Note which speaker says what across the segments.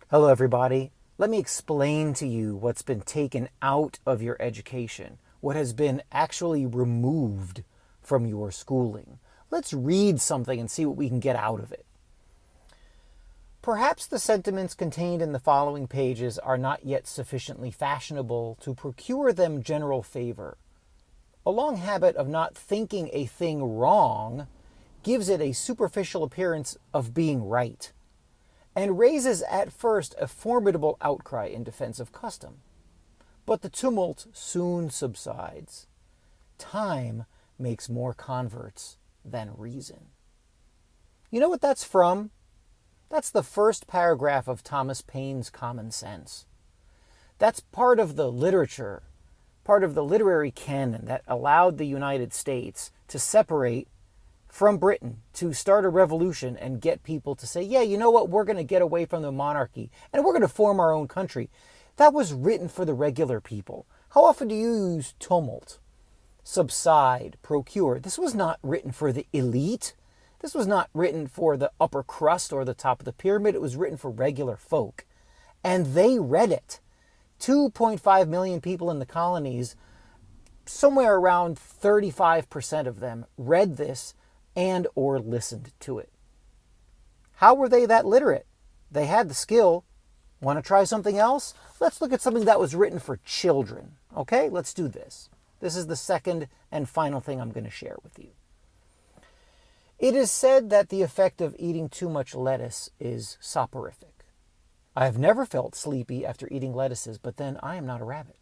Speaker 1: Hello, everybody. Let me explain to you what's been taken out of your education, what has been actually removed from your schooling. Let's read something and see what we can get out of it. Perhaps the sentiments contained in the following pages are not yet sufficiently fashionable to procure them general favor. A long habit of not thinking a thing wrong gives it a superficial appearance of being right, and raises at first a formidable outcry in defense of custom. But the tumult soon subsides. Time makes more converts than reason. You know what that's from? That's the first paragraph of Thomas Paine's Common Sense. That's part of the literature, part of the literary canon that allowed the United States to separate from Britain, to start a revolution and get people to say, yeah, you know what, we're going to get away from the monarchy and we're going to form our own country. That was written for the regular people. How often do you use tumult, subside, procure? This was not written for the elite. This was not written for the upper crust or the top of the pyramid. It was written for regular folk. And they read it. 2.5 million people in the colonies, somewhere around 35% of them read this and or listened to it. How were they that literate? They had the skill. Want to try something else? Let's look at something that was written for children. Okay, let's do this. This is the second and final thing I'm going to share with you. It is said that the effect of eating too much lettuce is soporific. I have never felt sleepy after eating lettuces, but then I am not a rabbit.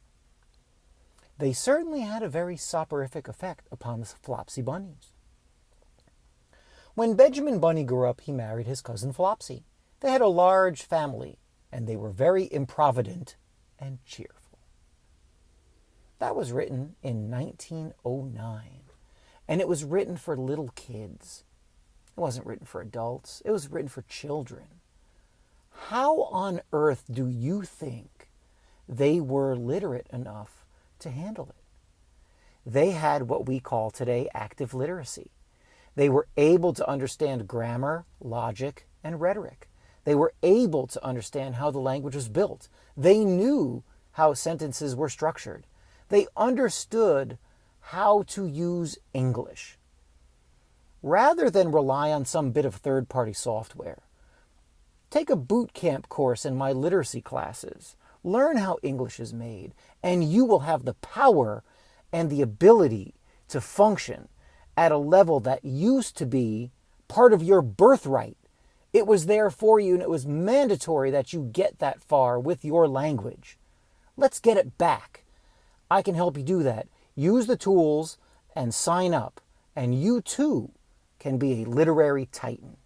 Speaker 1: They certainly had a very soporific effect upon the Flopsy bunnies. When Benjamin Bunny grew up, he married his cousin Flopsy. They had a large family, and they were very improvident and cheerful. That was written in 1909, and it was written for little kids. It wasn't written for adults. It was written for children. How on earth do you think they were literate enough to handle it? They had what we call today active literacy. They were able to understand grammar, logic, and rhetoric. They were able to understand how the language was built. They knew how sentences were structured. They understood how to use English. Rather than rely on some bit of third-party software, take a boot camp course in my literacy classes. Learn how English is made, and you will have the power and the ability to function at a level that used to be part of your birthright. It was there for you, and it was mandatory that you get that far with your language. Let's get it back. I can help you do that. Use the tools and sign up, and you too can be a literary titan.